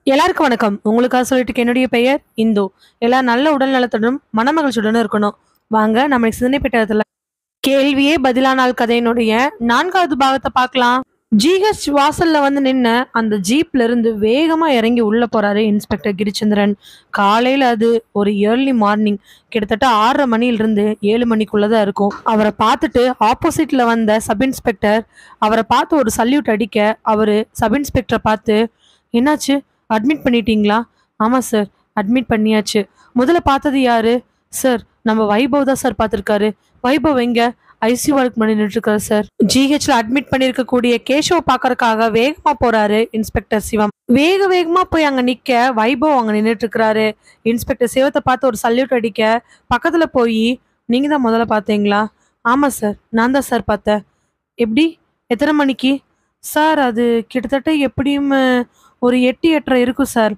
எல்லாருக்கும் வணக்கம். உங்களுக்காக சொல்லிட்டு என்னுடைய பெயர் இந்து. எல்லாரும் நல்ல உடல் நலத்துடனும் மனமகிழ்ச்சியுடனும் இருக்கணும். வாங்க நம்ம சிந்தனை பெட்டகத்துல கேள்வியே பதிலானால் கதையினுடைய 4வது பாகத்தை பார்க்கலாம். ஜிஹெச் வாசல்ல வந்து நின்ன அந்த ஜீப்ல இருந்து வேகமா இறங்கி உள்ள போறாரு இன்ஸ்பெக்டர் கிரிச்சந்திரன். காலையில அது ஒரு ஏர்லி மார்னிங், கிட்டத்தட்ட 6:30 மணிலிருந்து 7 மணிக்குள்ளதான் இருக்கும். அவரை பார்த்துட்டு ஆப்போசிட்ல வந்த சப் இன்ஸ்பெக்டர் அவரை பார்த்து ஒரு சல்யூட் அடிக்க, அவரு சப் இன்ஸ்பெக்டரை பார்த்து, என்னாச்சு, அட்மிட் பண்ணிட்டீங்களா? ஆமா சார், அட்மிட் பண்ணியாச்சு. முதல்ல பார்த்தது யாரு? சார், நம்ம வைபவ் தான் சார் பார்த்துருக்காரு. வைபவ் எங்க? ஐசியூ ஒர்க் பண்ணி நின்றுட்டு இருக்காரு சார். ஜிஹெச்ல அட்மிட் பண்ணிருக்கக்கூடிய கேஷவ பாக்கறதுக்காக வேகமா போறாரு இன்ஸ்பெக்டர் சிவம். வேகமா போய் அங்க நிக்க வைபவ் அங்க நின்றுட்டு இருக்கிறாரு. இன்ஸ்பெக்டர் சிவத்தை பார்த்து ஒரு சல்யூட் அடிக்க, பக்கத்துல போய், நீங்க தான் முதல்ல பார்த்தீங்களா? ஆமா சார், நான் தான் சார் பார்த்தேன். எப்படி? எத்தனை மணிக்கு? சார், அது கிட்டத்தட்ட எப்படியும் ஒரு 8, 8:30 இருக்கும் சார்.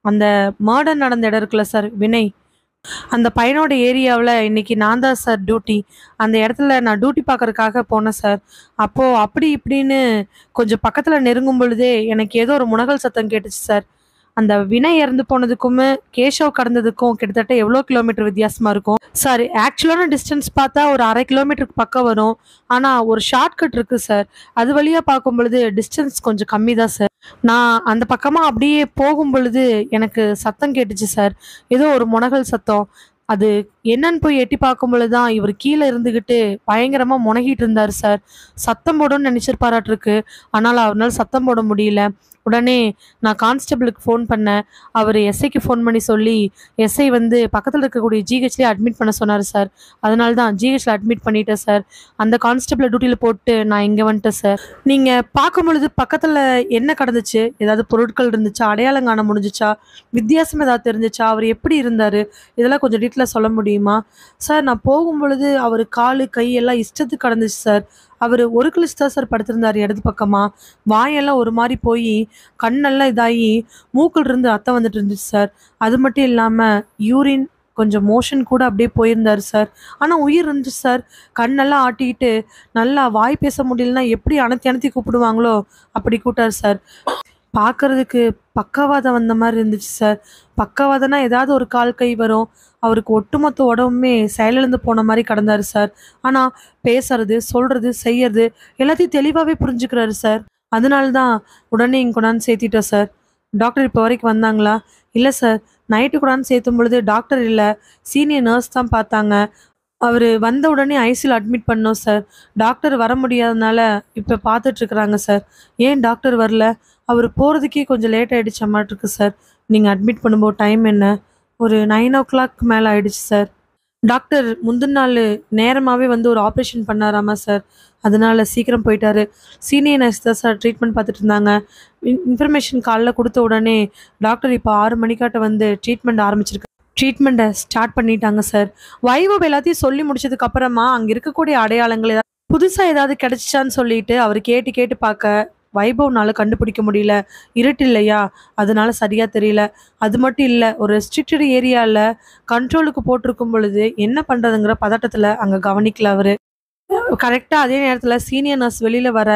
அந்த மர்டர் நடந்த இடம் இருக்குல்ல சார், வினய், அந்த பையனோட ஏரியாவில் இன்னைக்கு நான் தான் சார் டியூட்டி. அந்த இடத்துல நான் டியூட்டி பார்க்கறதுக்காக போனேன் சார். அப்போ அப்படி இப்படின்னு கொஞ்சம் பக்கத்தில் நெருங்கும் பொழுதே எனக்கு ஏதோ ஒரு முனகல் சத்தம் கேட்டுச்சு சார். அந்த வினய் இறந்து போனதுக்கும் கேஷவ் கடந்ததுக்கும் கிட்டத்தட்ட எவ்வளோ கிலோமீட்டர் வித்தியாசமா இருக்கும் சார்? ஆக்சுவலான டிஸ்டன்ஸ் பார்த்தா ஒரு 1/2 கிலோமீட்டருக்கு பக்கம் வரும். ஆனால் ஒரு ஷார்ட்கட் இருக்கு சார், அது வழியாக பார்க்கும் பொழுது டிஸ்டன்ஸ் கொஞ்சம் கம்மி தான் சார். நான் அந்த பக்கமாக அப்படியே போகும் பொழுது எனக்கு சத்தம் கேட்டுச்சு சார், ஏதோ ஒரு முனகல் சத்தம். அது என்னன்னு போய் எட்டி பார்க்கும் பொழுதுதான் இவர் கீழே இருந்துகிட்டு பயங்கரமா முனகிட்டு இருந்தாரு சார். சத்தம் போடணும்னு நினைச்சிருப்பாராட்டிருக்கு, ஆனால் அவரால் சத்தம் போட முடியல. உடனே நான் கான்ஸ்டபிளுக்கு ஃபோன் பண்ணேன். அவர் எஸ்ஐக்கு ஃபோன் பண்ணி சொல்லி எஸ்ஐ வந்து பக்கத்தில் இருக்கக்கூடிய ஜிஹெச்லேயே அட்மிட் பண்ண சொன்னார் சார். அதனால தான் ஜிஹெச்சில் அட்மிட் பண்ணிட்டேன் சார். அந்த கான்ஸ்டபிளை டியூட்டியில் போட்டு நான் இங்கே வந்துட்டேன் சார். நீங்கள் பார்க்கும் பொழுது பக்கத்தில் என்ன கடந்துச்சு? ஏதாவது பொருட்கள் இருந்துச்சா? அடையாளம் காண முடிஞ்சிச்சா? வித்தியாசம் ஏதாவது தெரிஞ்சிச்சா? அவர் எப்படி இருந்தார்? இதெல்லாம் கொஞ்சம் டீட்டெயிலாக சொல்ல முடியுமா? சார், நான் போகும் பொழுது அவர் காலு கை எல்லாம் இஷ்டத்துக்கு கடந்துச்சு சார். அவர் ஒரு கிழிச்சு தான் சார் படுத்திருந்தார் இடது பக்கமா. வாயெல்லாம் ஒரு மாதிரி போய் கண்ணெல்லாம் இதாகி மூக்கில் இருந்து ரத்தம் வந்துட்டு இருந்துச்சு சார். அது மட்டும் இல்லாமல் யூரின் கொஞ்சம் மோஷன் கூட அப்படியே போயிருந்தார் சார். ஆனால் உயிர் இருந்துச்சு சார். கண்ணெல்லாம் ஆட்டிக்கிட்டு நல்லா வாய் பேச முடியலன்னா எப்படி அணைத்தி அணைத்தி கூப்பிடுவாங்களோ அப்படி கூட்டார் சார். பார்க்கறதுக்கு பக்கவாதம் வந்த மாதிரி இருந்துச்சு சார். பக்கவாதம்னா ஏதாவது ஒரு கால் கை வரும். அவருக்கு ஒட்டுமொத்த உடம்புமே செயலிழந்து போன மாதிரி கடந்தாரு சார். ஆனால் பேசுறது, சொல்றது, செய்யறது எல்லாத்தையும் தெளிவாகவே புரிஞ்சுக்கிறாரு சார். அதனால தான் உடனே இங்கே கொண்டாந்து சேர்த்திட்டோம் சார். டாக்டர் இப்போ வரைக்கும் வந்தாங்களா? இல்லை சார், நைட்டு கொண்டாந்து சேர்த்தும் பொழுது டாக்டர் இல்லை, சீனியர் நர்ஸ் தான் பார்த்தாங்க. அவர் வந்த உடனே ஐசியூல அட்மிட் பண்ணோம் சார். டாக்டர் வர முடியாதனால இப்போ பார்த்துட்ருக்குறாங்க சார். ஏன் டாக்டர் வரல? அவர் போகிறதுக்கே கொஞ்சம் லேட் ஆகிடுச்ச மாதிரி இருக்கு சார். நீங்கள் அட்மிட் பண்ணும்போது டைம் என்ன? ஒரு 9 o'clock மேலே ஆயிடுச்சு சார். டாக்டர் முந்தின நாள் நேரமாகவே வந்து ஒரு ஆப்ரேஷன் பண்ணாராமா சார். அதனால சீக்கிரம் போயிட்டாரு. சீனியர் நர்ஸ் தான் சார் ட்ரீட்மெண்ட் பார்த்துட்டு இருந்தாங்க. இன்ஃபர்மேஷன் காலைல கொடுத்த உடனே டாக்டர் இப்போ 6 மணிக்காட்ட வந்து ட்ரீட்மெண்ட்டை ஸ்டார்ட் பண்ணிட்டாங்க சார். வைபவ் எல்லாத்தையும் சொல்லி முடிச்சதுக்கு அப்புறமா அங்கே இருக்கக்கூடிய அடையாளங்கள் ஏதாவது புதுசாக ஏதாவது கிடைச்சிச்சான்னு சொல்லிட்டு அவர் கேட்டு கேட்டு பார்க்க வைபவ்னால கண்டுபிடிக்க முடியல. இருட்டு இல்லையா, அதனால சரியா தெரியல. அது மட்டும் இல்லை, ஒரு ரெஸ்ட்ரிக்டட் ஏரியாவில் கண்ட்ரோலுக்கு போட்டிருக்கும் பொழுது என்ன பண்ணுறதுங்கிற பதட்டத்தில் அங்கே கவனிக்கல அவர். கரெக்டாக அதே நேரத்தில் சீனியர் நர்ஸ் வெளியில் வர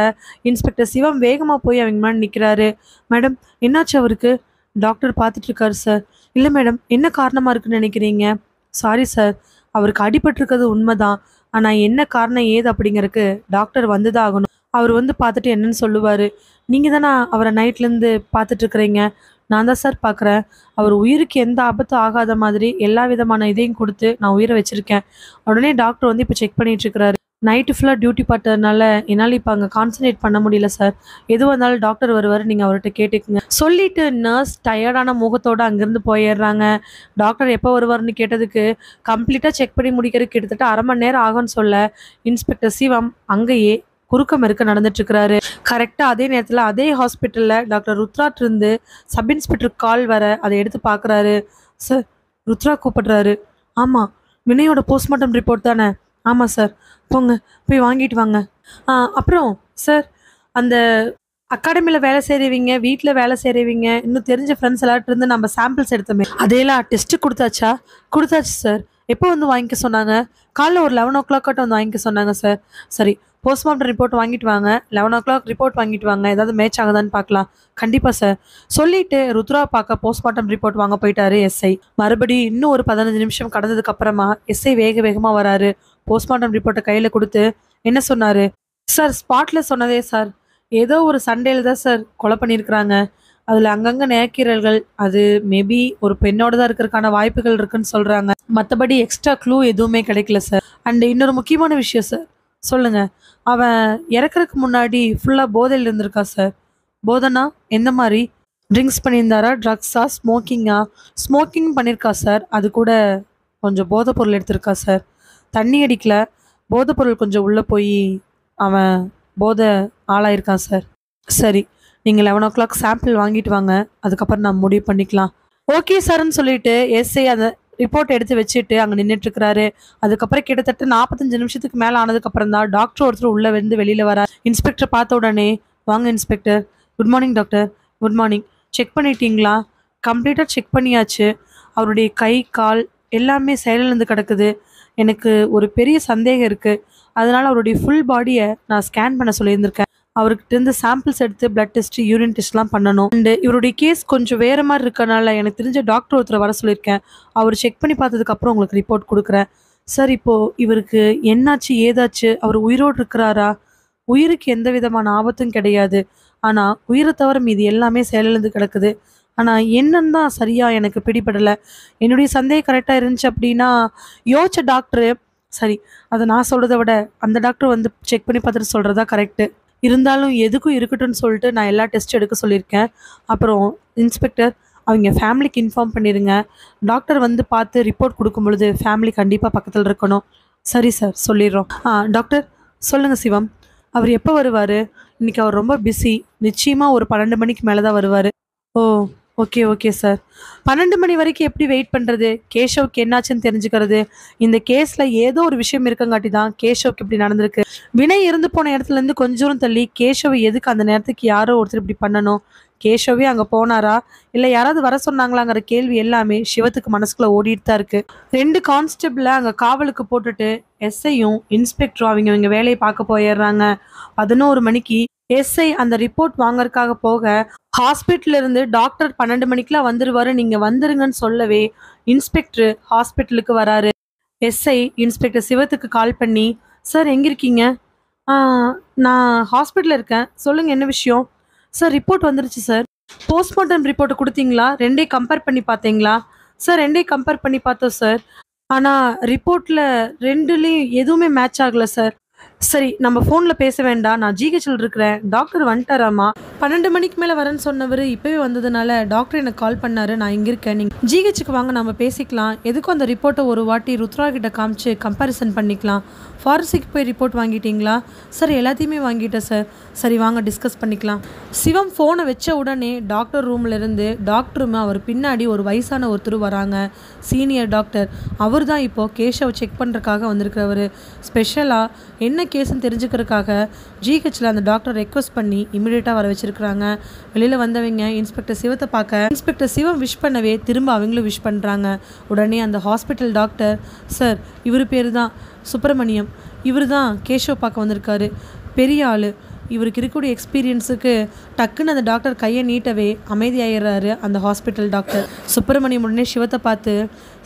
இன்ஸ்பெக்டர் சிவம் வேகமாக போய் அவங்க முன்னாடி நிற்கிறாரு. மேடம், என்னாச்சு அவருக்கு? டாக்டர் பார்த்துட்டு இருக்காரு சார். இல்லை மேடம், என்ன காரணமாக இருக்குன்னு நினைக்கிறீங்க? சாரி சார், அவருக்கு அடிபட்டிருக்கிறது உண்மைதான். ஆனால் என்ன காரணம் ஏது அப்படிங்கிறதுக்கு டாக்டர் வந்து தான் ஆகணும். அவர் வந்து பார்த்துட்டு என்னன்னு சொல்லுவார். நீங்கள் தானே அவரை நைட்லேருந்து பார்த்துட்ருக்குறீங்க? நான் தான் சார் பார்க்குறேன். அவர் உயிருக்கு எந்த ஆபத்தும் ஆகாத மாதிரி எல்லா விதமான இதையும் கொடுத்து நான் உயிரை வச்சுருக்கேன். உடனே டாக்டர் வந்து இப்போ செக் பண்ணிகிட்ருக்கிறாரு. நைட்டு ஃபுல்லாக டியூட்டி பார்த்ததுனால என்னால் இப்போ அங்கே கான்சன்ட்ரேட் பண்ண முடியல சார். எது வந்தாலும் டாக்டர் வருவார், நீங்கள் அவர்கிட்ட கேட்டுக்குங்க சொல்லிட்டு நர்ஸ் டயர்டான முகத்தோடு அங்கேருந்து போயிடுறாங்க. டாக்டர் எப்போ வருவார்னு கேட்டதுக்கு கம்ப்ளீட்டாக செக் பண்ணி முடிக்கிறதுக்கு கிட்டத்தட்ட 1/2 மணி நேரம் ஆகும்னு சொல்ல இன்ஸ்பெக்டர் சிவம் அங்கேயே குறுக்க மறுக்க நடந்துட்டுருக்கிறாரு. கரெக்டாக அதே நேரத்தில் அதே ஹாஸ்பிட்டலில் டாக்டர் ருத்ராட் இருந்து சப் இன்ஸ்பெக்டர் கால் வர அதை எடுத்து பார்க்குறாரு. சார், ருத்ரா கூப்பிடுறாரு. ஆமாம், வினயோட போஸ்ட்மார்ட்டம் ரிப்போர்ட் தானே? ஆமாம் சார், போங்க போய் வாங்கிட்டு வாங்க. அப்புறம் சார், அந்த அகாடமியில் வேலை செய்கிறவங்க, வீட்டில் வேலை செய்கிறவங்க, இன்னும் தெரிஞ்ச ஃப்ரெண்ட்ஸ் எல்லார்ட்ட இருந்து நம்ம சாம்பிள்ஸ் எடுத்தோமே, அதையெல்லாம் டெஸ்ட்டு கொடுத்தாச்சா? கொடுத்தாச்சு சார். எப்போ வந்து வாங்கிக்க சொன்னாங்க? காலைல ஒரு 11 o'clock வந்து வாங்கிக்க சொன்னாங்க சார். சரி, போஸ்ட்மார்ட்டம் ரிப்போர்ட் வாங்கிட்டு வாங்க. 11:00 ரிப்போர்ட் வாங்கிட்டு வாங்க. ஏதாவது மேட்ச் ஆகுதான்னு பார்க்கலாம். கண்டிப்பா சார். சொல்லிட்டு ருத்ரா பார்க்க போஸ்ட்மார்ட்டம் ரிப்போர்ட் வாங்க போயிட்டாரு எஸ்ஐ. மறுபடியும் இன்னும் ஒரு 15 நிமிஷம் கடந்ததுக்கு அப்புறமா எஸ்ஐ வேக வேகமா வராரு. போஸ்ட்மார்ட்டம் ரிப்போர்ட்டை கையில கொடுத்து என்ன சொன்னாரு? சார் ஸ்பாட்ல சொன்னதே சார். ஏதோ ஒரு சண்டையில தான் சார் கொலை பண்ணியிருக்கிறாங்க. அதுல அங்கங்க நேர்கீறல்கள். அது மேபி ஒரு பெண்ணோட தான் இருக்கிறதுக்கான வாய்ப்புகள் இருக்குன்னு சொல்றாங்க. மற்றபடி எக்ஸ்ட்ரா க்ளூ எதுவுமே கிடைக்கல சார். அண்ட் இன்னொரு முக்கியமான விஷயம் சார். சொல்லுங்க. அவன் இறக்கறதுக்கு முன்னாடி ஃபுல்லா போதையில் இருந்திருக்கா சார். போதைனா எந்த மாதிரி? ட்ரிங்க்ஸ் பண்ணியிருந்தாரா? ட்ரக்ஸா? ஸ்மோக்கிங்கா? ஸ்மோக்கிங் பண்ணியிருக்கா சார். அது கூட கொஞ்சம் போதைப் பொருள் எடுத்திருக்கா சார். தண்ணி அடிக்கல. போதைப் பொருள் கொஞ்சம் உள்ள போய் அவன் போதை ஆளாயிருக்கான் சார். சரி, நீங்கள் 11:00 சாம்பிள் வாங்கிட்டு வாங்க. அதுக்கப்புறம் நம்ம முடிவு பண்ணிக்கலாம். ஓகே சார்ன்னு சொல்லிட்டு எஸ்ஐ அந்த ரிப்போர்ட் எடுத்து வச்சுட்டு அங்கே நின்றுட்டு இருக்கிறாரு. அதுக்கப்புறம் கிட்டத்தட்ட 45 நிமிஷத்துக்கு மேலே ஆனதுக்கப்புறம் தான் டாக்டர் ஒருத்தர் உள்ளே வந்து வெளியில் வர இன்ஸ்பெக்டர் பார்த்த உடனே, வாங்க inspector. Good morning doctor. Good morning. Check பண்ணிட்டீங்களா? கம்ப்ளீட்டாக செக் பண்ணியாச்சு. அவருடைய கை கால் எல்லாமே செயலிழந்து கிடக்குது. எனக்கு ஒரு பெரிய சந்தேகம் இருக்குது. அதனால் அவருடைய ஃபுல் பாடியை நான் ஸ்கேன் பண்ண சொல்லியிருந்திருக்கேன். அவர்கிட்ட இருந்து சாம்பிள்ஸ் எடுத்து பிளட் டெஸ்ட், யூரின் டெஸ்ட்லாம் பண்ணணும். அண்டு இவருடைய கேஸ் கொஞ்சம் வேறு மாதிரி இருக்கனால எனக்கு தெரிஞ்ச டாக்டர் ஒருத்தரை வர சொல்லியிருக்கேன். அவர் செக் பண்ணி பார்த்ததுக்கப்புறம் உங்களுக்கு ரிப்போர்ட் கொடுக்குறேன். சார், இப்போது இவருக்கு என்னாச்சு ஏதாச்சு? அவர் உயிரோடு இருக்கிறாரா? உயிருக்கு எந்த விதமான ஆபத்தும் கிடையாது. ஆனால் உயிரை தவிர மீது எல்லாமே செயலிழந்து கிடக்குது. ஆனால் என்னன்னு தான் சரியாக எனக்கு பிடிபடலை. என்னுடைய சந்தேகம் கரெக்டாக இருந்துச்சு அப்படின்னா யோசிச்ச டாக்டரு சரி, அதை நான் சொல்கிறத விட அந்த டாக்டர் வந்து செக் பண்ணி பார்த்துட்டு சொல்கிறதா கரெக்டு. இருந்தாலும் எதுக்கும் இருக்கட்டும்னு சொல்லிட்டு நான் எல்லா டெஸ்ட் எடுக்க சொல்லியிருக்கேன். அப்புறம் இன்ஸ்பெக்டர், அவங்க ஃபேமிலிக்கு இன்ஃபார்ம் பண்ணிடுங்க. டாக்டர் வந்து பார்த்து ரிப்போர்ட் கொடுக்கும் பொழுது ஃபேமிலி கண்டிப்பாக பக்கத்தில் இருக்கணும். சரி சார், சொல்லிடுறோம். டாக்டர் சொல்லுங்கள் சிவம். அவர் எப்போ வருவார்? இன்றைக்கி அவர் ரொம்ப பிஸி. நிச்சயமாக ஒரு 12 மணிக்கு மேலே தான் வருவார். ஓ, ஓகே ஓகே சார். 12 மணி வரைக்கும் எப்படி வெயிட் பண்ணுறது? கேஷவுக்கு என்னாச்சுன்னு தெரிஞ்சுக்கிறது. இந்த கேஸில் ஏதோ ஒரு விஷயம் இருக்கங்காட்டி தான் கேஷவுக்கு இப்படி நடந்திருக்கு. வினை இருந்து போன இடத்துலேருந்து கொஞ்சம் தூரம் தள்ளி கேஷவை எதுக்கு அந்த நேரத்துக்கு யாரோ ஒருத்தர் இப்படி பண்ணணும்? கேஷவே அங்கே போனாரா இல்லை யாராவது வர சொன்னாங்களாங்கிற கேள்வி எல்லாமே சிவத்துக்கு மனசுக்குள்ளே ஓடிட்டு தான் இருக்குது. 2 கான்ஸ்டபிளை அங்கே காவலுக்கு போட்டுட்டு எஸ்ஐயும் இன்ஸ்பெக்டரும் அவங்க வேலையை பார்க்க போயிடுறாங்க. 11 மணிக்கு எஸ்ஐ அந்த ரிப்போர்ட் வாங்கறதுக்காக போக ஹாஸ்பிட்டல்ல இருந்து டாக்டர் 12 மணிக்கெல்லாம் வந்துருவாரு, நீங்க வந்துருங்கன்னு சொல்லவே இன்ஸ்பெக்டர் ஹாஸ்பிட்டலுக்கு வராரு. எஸ்ஐ இன்ஸ்பெக்டர் சிவத்துக்கு கால் பண்ணி, சார் எங்க இருக்கீங்க? "ஆ, நான் ஹாஸ்பிட்டல்ல இருக்கேன். சொல்லுங்க என்ன விஷயம்?" "சார் ரிப்போர்ட் வந்துருச்சு சார்." "போஸ்ட்மார்ட்டம் ரிப்போர்ட் கொடுத்தீங்களா? ரெண்டையும் கம்பேர் பண்ணி பார்த்தீங்களா?" "சார் ரெண்டையும் கம்பேர் பண்ணி பார்த்தோம் சார். ஆனால் ரிப்போர்ட்டில் ரெண்டுலேயும் எதுவுமே மேட்ச் ஆகலை சார்." "சரி, நம்ம ஃபோனில் பேச வேண்டாம். நான் ஜிஹெச்சில் இருக்கிறேன். டாக்டர் வந்துட்டாராமா. 12 மணிக்கு மேலே வரேன்னு சொன்னவர் இப்போவே வந்ததுனால டாக்டர் எனக்கு கால் பண்ணாரு. நான் இங்கே இருக்கேன். நீங்கள் ஜிஹெச்சுக்கு வாங்க, நம்ம பேசிக்கலாம். எதுக்கும் அந்த ரிப்போர்ட்டை ஒரு வாட்டி ருத்ரா கிட்ட காமிச்சு கம்பேரிசன் பண்ணிக்கலாம்." "ஃபாரன்சிக் போய் ரிப்போர்ட் வாங்கிட்டீங்களா?" "சார் எல்லாத்தையுமே வாங்கிட்டேன் சார்." "சரி வாங்க டிஸ்கஸ் பண்ணிக்கலாம்." சிவம் ஃபோனை வச்ச உடனே டாக்டர் ரூமில் இருந்து டாக்டரும் அவர் பின்னாடி ஒரு வயசான ஒருத்தர் வராங்க. Senior doctor. அவர் தான் இப்போது கேஷவை செக் பண்ணுறதுக்காக வந்திருக்கிறவர். ஸ்பெஷலாக என்ன கேஸ்ன்னு தெரிஞ்சுக்கிறதுக்காக ஜிஹெச்சில் அந்த டாக்டர் ரெக்வஸ்ட் பண்ணி இமீடியட்டாக வர வச்சுருக்கிறாங்க. வெளியில் வந்தவங்க இன்ஸ்பெக்டர் சிவத்தை பார்க்க இன்ஸ்பெக்டர் சிவம் விஷ் பண்ணவே திரும்ப அவங்களும் விஷ் பண்ணுறாங்க. உடனே அந்த ஹாஸ்பிட்டல் டாக்டர், "சார், இவர் பேர் தான் சுப்பிரமணியம். இவர் தான் கேஷவ் பார்க்க வந்திருக்காரு. பெரிய ஆள். இவருக்கு இருக்கக்கூடிய எக்ஸ்பீரியன்ஸுக்கு டக்குன்னு அந்த டாக்டர் கையை நீட்டவே அமைதியாகிறாரு அந்த ஹாஸ்பிட்டல் டாக்டர். சுப்பிரமணியம் உடனே சிவத்தை பார்த்து,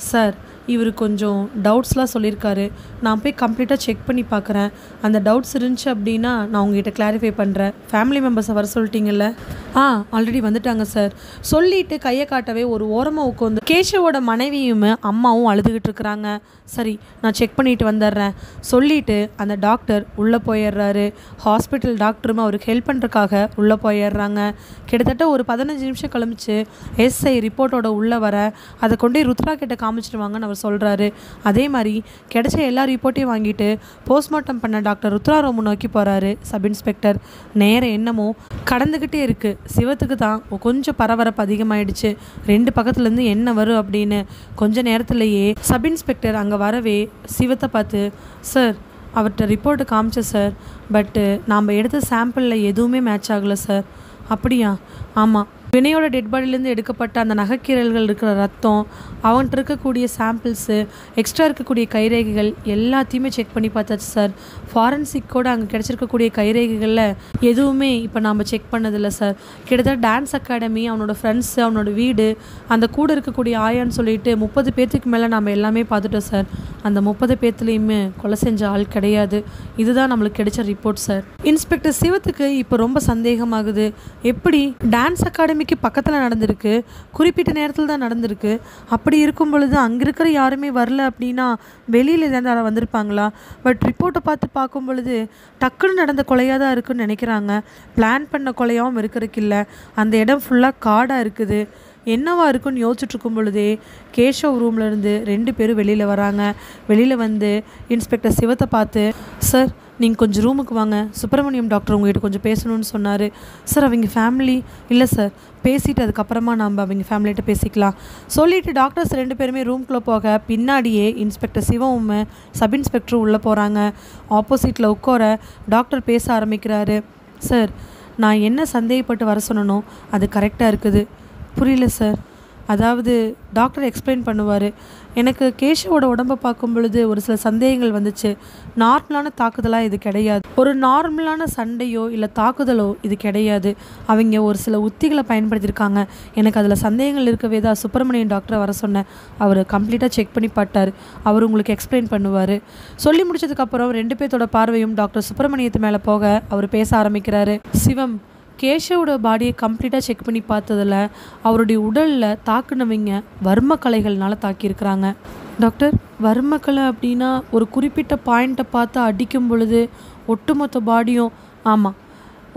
"சார், இவர் கொஞ்சம் டவுட்ஸ்லாம் சொல்லியிருக்காரு. நான் போய் கம்ப்ளீட்டாக செக் பண்ணி பார்க்குறேன். அந்த டவுட்ஸ் இருந்துச்சு அப்படின்னா நான் உங்ககிட்ட கிளாரிஃபை பண்ணுறேன். ஃபேமிலி மெம்பர்ஸை வர சொல்லிட்டீங்கல்ல?" ஆல்ரெடி வந்துட்டாங்க சார்." சொல்லிட்டு கையை காட்டவே ஒரு ஓரமாக உட்காந்து கேஷவோட மனைவியும் அம்மாவும் அழுதுகிட்டு இருக்கிறாங்க. "சரி, நான் செக் பண்ணிட்டு வந்துடுறேன்." சொல்லிட்டு அந்த டாக்டர் உள்ளே போயிடுறாரு. ஹாஸ்பிட்டல் டாக்டரும் அவருக்கு ஹெல்ப் பண்ணுறதுக்காக உள்ளே போயிடுறாங்க. கிட்டத்தட்ட ஒரு 15 நிமிஷம் கழிச்சு எஸ்ஐ ரிப்போர்ட்டோட உள்ளே வர அதை கொண்டே ருத்ரா கிட்ட காமிச்சிடுவாங்கன்னு அவர் சொல்கிறாரு. அதே மாதிரி கிடைச்ச எல்லா ரிப்போர்ட்டையும் வாங்கிட்டு போஸ்ட்மார்ட்டம் பண்ண டாக்டர் ருத்ரா ரூம் நோக்கி போகிறாரு சப் இன்ஸ்பெக்டர். நேரம் என்னமோ கடந்துக்கிட்டே இருக்குது. சிவத்துக்கு தான் கொஞ்சம் பரபரப்பு அதிகமாயிடுச்சு. 2 பக்கத்துலேருந்து என்ன வரும் அப்படின்னு. கொஞ்ச நேரத்துலேயே சப் இன்ஸ்பெக்டர் அங்கே வரவே சிவத்தை பார்த்து, "சார், அவர்கிட்ட ரிப்போர்ட்டு காமிச்சேன் சார். பட்டு நாம் எடுத்த சாம்பிளில் எதுவுமே மேட்ச் ஆகலை சார்." "அப்படியா?" "ஆமாம். வினயோட டெட் பாடியிலேருந்து எடுக்கப்பட்ட அந்த நகைக்கீரல்கள் இருக்கிற ரத்தம், அவன்கிட்ட இருக்கக்கூடிய சாம்பிள்ஸு, எக்ஸ்ட்ரா இருக்கக்கூடிய கைரேகைகள் எல்லாத்தையுமே செக் பண்ணி பார்த்தாச்சு சார். ஃபாரன்சிக்கோடு அங்கே கிடச்சிருக்கக்கூடிய கைரேகைகளில் எதுவுமே இப்போ நாம் செக் பண்ணதில்லை சார். கிட்டத்தட்ட டான்ஸ் அகாடமி, அவனோட ஃப்ரெண்ட்ஸு, அவனோட வீடு, அந்த கூட இருக்கக்கூடிய ஆயான்னு சொல்லிட்டு 30 பேர்த்துக்கு மேலே நம்ம எல்லாமே பார்த்துட்டோம் சார். அந்த 30 பேர்த்துலேயுமே கொலை செஞ்ச ஆள் கிடையாது. இதுதான் நம்மளுக்கு கிடைச்ச ரிப்போர்ட் சார். இன்ஸ்பெக்டர் சிவத்துக்கு இப்போ ரொம்ப சந்தேகமாகுது. எப்படி டான்ஸ் அகாடமிக்கு பக்கத்தில் நடந்திருக்கு, குறிப்பிட்ட நேரத்தில் தான் நடந்திருக்கு. அப்படி இருக்கும் பொழுது அங்கே இருக்கிற யாருமே வரல அப்படின்னா வெளியில் ஏதாவது வந்திருப்பாங்களா? பட் ரிப்போர்ட்டை பார்க்கும் பொழுது டக்குன்னு நடந்த கொலையாக தான் இருக்குன்னு நினைக்கிறாங்க. பிளான் பண்ண கொலையாகவும் இருக்கிறதுக்கு இல்லை. அந்த இடம் ஃபுல்லாக காடாக இருக்குது. என்னவா இருக்குன்னு யோசிச்சுட்டு இருக்கும் பொழுதே கேஷவ் ரூம்லேருந்து 2 பேரும் வெளியில் வராங்க. வெளியில் வந்து இன்ஸ்பெக்டர் சிவத்தை பார்த்து, சார் நீங்கள் கொஞ்சம் ரூமுக்கு வாங்க, சுப்பிரமணியம் டாக்டர் உங்கள்கிட்ட கொஞ்சம் பேசணும்னு சொன்னார். சார் அவங்க ஃபேமிலி இல்லை சார், பேசிவிட்டு அதுக்கப்புறமா நம்ம அவங்க ஃபேமிலிகிட்ட பேசிக்கலாம் சொல்லிவிட்டு டாக்டர்ஸ் 2 பேருமே ரூம்குள்ளே போக பின்னாடியே இன்ஸ்பெக்டர் சிவவும் சப் இன்ஸ்பெக்டரும் உள்ளே போகிறாங்க. ஆப்போசிட்டில் உட்கார டாக்டர் பேச ஆரம்பிக்கிறாரு. சார் நான் என்ன சந்தேகப்பட்டு வர சொன்னனோ அது கரெக்டாக இருக்குது. புரியல சார். அதாவது டாக்டர் எக்ஸ்பிளைன் பண்ணுவார். எனக்கு கேஷவோட உடம்பை பார்க்கும் பொழுது ஒரு சில சந்தேகங்கள் வந்துச்சு. நார்மலான தாக்குதலாக இது கிடையாது, ஒரு நார்மலான சண்டையோ இல்லை தாக்குதலோ இது கிடையாது. அவங்க ஒரு சில உத்திகளை பயன்படுத்தியிருக்காங்க. எனக்கு அதில் சந்தேகங்கள் இருக்கவே தான் சுப்பிரமணியன் டாக்டரை வர சொன்னேன். அவர் கம்ப்ளீட்டாக செக் பண்ணி பார்த்தார். அவர் உங்களுக்கு எக்ஸ்பிளைன் பண்ணுவார். சொல்லி முடிச்சதுக்கப்புறம் 2 பேர்த்தோட பார்வையும் டாக்டர் சுப்பிரமணியத்து மேலே போக அவர் பேச ஆரம்பிக்கிறாரு. சிவம் கேஷவோட பாடியை கம்ப்ளீட்டாக செக் பண்ணி பார்த்ததில் அவருடைய உடலில் தாக்குனவங்க வர்ம கலைகள்னால தாக்கியிருக்கிறாங்க. டாக்டர், வர்மக்கலை அப்படின்னா ஒரு குறிப்பிட்ட பாயிண்ட்டை பார்த்து அடிக்கும் பொழுது ஒட்டுமொத்த பாடியும்? ஆமாம்,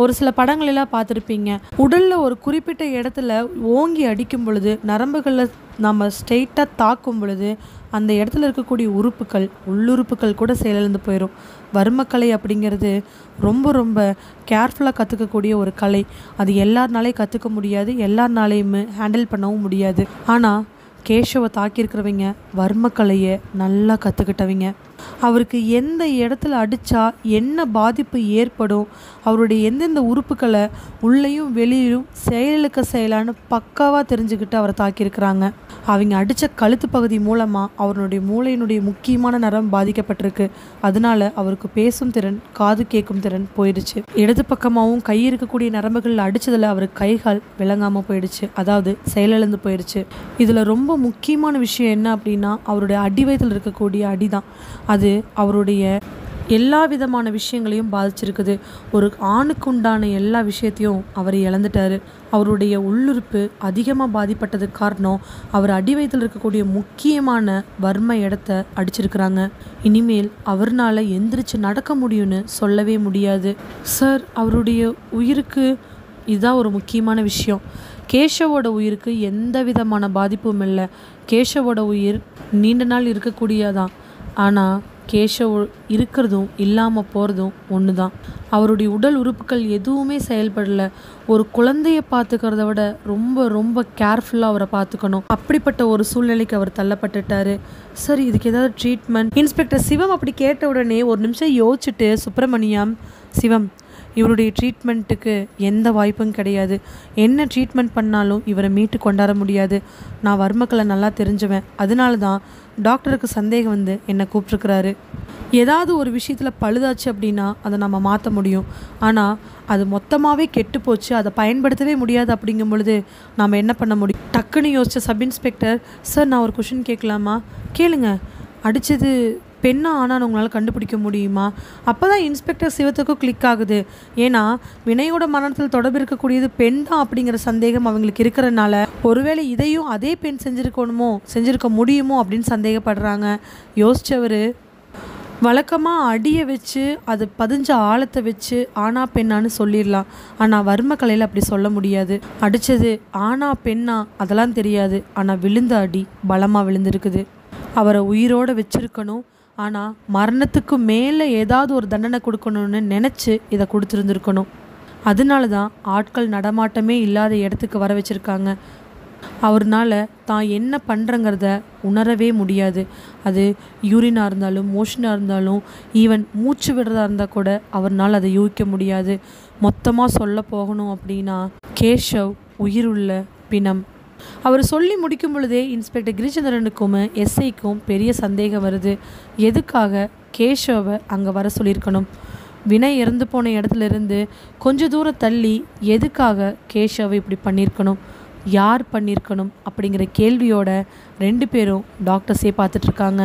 ஒரு சில படங்களெல்லாம் பார்த்துருப்பீங்க. உடலில் ஒரு குறிப்பிட்ட இடத்துல ஓங்கி அடிக்கும் பொழுது, நரம்புகளில் நம்ம ஸ்ட்ரெயிட்டாக தாக்கும் பொழுது அந்த இடத்துல இருக்கக்கூடிய உறுப்புகள், உள்ளுறுப்புகள் கூட செயலிழந்து போயிடும். வர்மக்கலை அப்படிங்கிறது ரொம்ப ரொம்ப கேர்ஃபுல்லாக கற்றுக்கக்கூடிய ஒரு கலை. அது எல்லாருனாலையும் கற்றுக்க முடியாது, எல்லாருனாலையுமே ஹேண்டில் பண்ணவும் முடியாது. ஆனால் கேஷவை தாக்கியிருக்கிறவங்க வர்மக்கலையை நல்லா கற்றுக்கிட்டவங்க. அவருக்கு எந்த இடத்துல அடித்தா என்ன பாதிப்பு ஏற்படும், அவருடைய எந்தெந்த உறுப்புகளை உள்ளேயும் வெளியிலும் செயலுக்கு செயலான்னு பக்காவாக தெரிஞ்சுக்கிட்டு அவரை தாக்கியிருக்கிறாங்க. அவங்க அடித்த கழுத்து பகுதி மூலமாக அவருடைய மூளையினுடைய முக்கியமான நரம் பாதிக்கப்பட்டிருக்கு. அதனால அவருக்கு பேசும் திறன், காது கேட்கும் திறன் போயிடுச்சு. இடது பக்கமாகவும் கை இருக்கக்கூடிய நரம்புகளில் அடித்ததில் அவருக்கு கைகால் விளங்காமல் போயிடுச்சு, அதாவது செயலிழந்து போயிடுச்சு. இதில் ரொம்ப முக்கியமான விஷயம் என்ன அப்படின்னா அவருடைய அடிவயத்தில் இருக்கக்கூடிய அடிதான். அது அவருடைய எல்லா விதமான விஷயங்களையும் பாதிச்சிருக்குது. ஒரு ஆணுக்கு உண்டான எல்லா விஷயத்தையும் அவர் இழந்துட்டார். அவருடைய உள்ளுறுப்பு அதிகமாக பாதிப்பட்டதுக்கு காரணம் அவர் அடிவயத்தில் இருக்கக்கூடிய முக்கியமான வர்ம இடத்த அடிச்சிருக்கிறாங்க. இனிமேல் அவர்னால எந்திரிச்சு நடக்க முடியும்னு சொல்லவே முடியாது. சார், அவருடைய உயிருக்கு இதுதான் ஒரு முக்கியமான விஷயம். கேஷவோட உயிருக்கு எந்த விதமான பாதிப்பும் இல்லை. கேஷவோட உயிர் நீண்ட நாள் இருக்கக்கூடியதான். ஆனால் கேஷவ் இருக்கிறதும் இல்லாமல் போகிறதும் ஒன்று தான். அவருடைய உடல் உறுப்புகள் எதுவுமே செயல்படலை. ஒரு குழந்தைய பார்த்துக்கிறத விட ரொம்ப ரொம்ப கேர்ஃபுல்லாக அவரை பார்த்துக்கணும். அப்படிப்பட்ட ஒரு சூழ்நிலைக்கு அவர் தள்ளப்பட்டுட்டார். சரி, இதுக்கு ஏதாவது ட்ரீட்மெண்ட்? இன்ஸ்பெக்டர் சிவம் அப்படி கேட்ட உடனே ஒரு நிமிஷம் யோசிச்சுட்டு, சுப்பிரமணியம், சிவம், இவருடைய ட்ரீட்மெண்ட்டுக்கு எந்த வாய்ப்பும் கிடையாது. என்ன ட்ரீட்மெண்ட் பண்ணாலும் இவரை மீட்டு கொண்டாட முடியாது. நான் வர்மக்கலை நல்லா தெரிஞ்சுவேன். அதனால தான் டாக்டருக்கு சந்தேகம் வந்து என்னை கூப்பிட்ருக்கிறாரு. ஏதாவது ஒரு விஷயத்தில் பழுதாச்சு அப்படின்னா அதை நம்ம மாற்ற முடியும். ஆனால் அது மொத்தமாகவே கெட்டு போச்சு, அதை பயன்படுத்தவே முடியாது. அப்படிங்கும் பொழுது நாம் என்ன பண்ண முடியும்? டக்குன்னு யோசிச்ச சப் இன்ஸ்பெக்டர், சார் நான் ஒரு கொஷின் கேட்கலாமா? கேளுங்க. அடித்தது பெண்ணா ஆனால் உங்களால் கண்டுபிடிக்க முடியுமா? அப்போ தான் இன்ஸ்பெக்டர் சிவத்துக்கும் கிளிக் ஆகுது. ஏன்னா வினயோட மரணத்தில் தொடர்பு இருக்கக்கூடியது பெண் தான் அப்படிங்கிற சந்தேகம் அவங்களுக்கு இருக்கிறனால ஒருவேளை இதையும் அதே பெண் செஞ்சுருக்க முடியுமோ அப்படின்னு சந்தேகப்படுறாங்க. யோசித்தவர், வழக்கமாக அடியை வச்சு அது பதிஞ்ச ஆழத்தை வச்சு ஆனா பெண்ணான்னு சொல்லிடலாம். ஆனால் வர்மக்கலையில் அப்படி சொல்ல முடியாது. அடித்தது ஆனா பெண்ணா அதெல்லாம் தெரியாது. ஆனால் விழுந்த அடி பலமாக விழுந்திருக்குது. அவரை உயிரோடு வச்சுருக்கணும். ஆனால் மரணத்துக்கு மேலே ஏதாவது ஒரு தண்டனை கொடுக்கணும்னு நினச்சி இதை கொடுத்துருந்துருக்கணும். அதனால தான் ஆட்கள் நடமாட்டமே இல்லாத இடத்துக்கு வர வச்சுருக்காங்க. அவர்னால தான் என்ன பண்ணுறங்கிறத உணரவே முடியாது. அது யூரினாக இருந்தாலும், மோஷனாக இருந்தாலும், ஈவன் மூச்சு விடுறதா இருந்தால் கூட அவர்னால் அதை யூகிக்க முடியாது. மொத்தமாக சொல்ல போகணும் அப்படின்னா கேஷவ் உயிருள்ள பிணம். அவர் சொல்லி முடிக்கும் பொழுதே இன்ஸ்பெக்டர் கிரிச்சந்திரனுக்கும் எஸ்ஐக்கும் பெரிய சந்தேகம் வருது. எதுக்காக கேஷவை அங்கே வர சொல்லியிருக்கணும்? வினய் இறந்து போன இடத்துல இருந்து கொஞ்சம் தூரம் தள்ளி எதுக்காக கேஷவை இப்படி பண்ணியிருக்கணும்? யார் பண்ணியிருக்கணும்? அப்படிங்கிற கேள்வியோட 2 பேரும் டாக்டர்ஸே பார்த்துட்ருக்காங்க.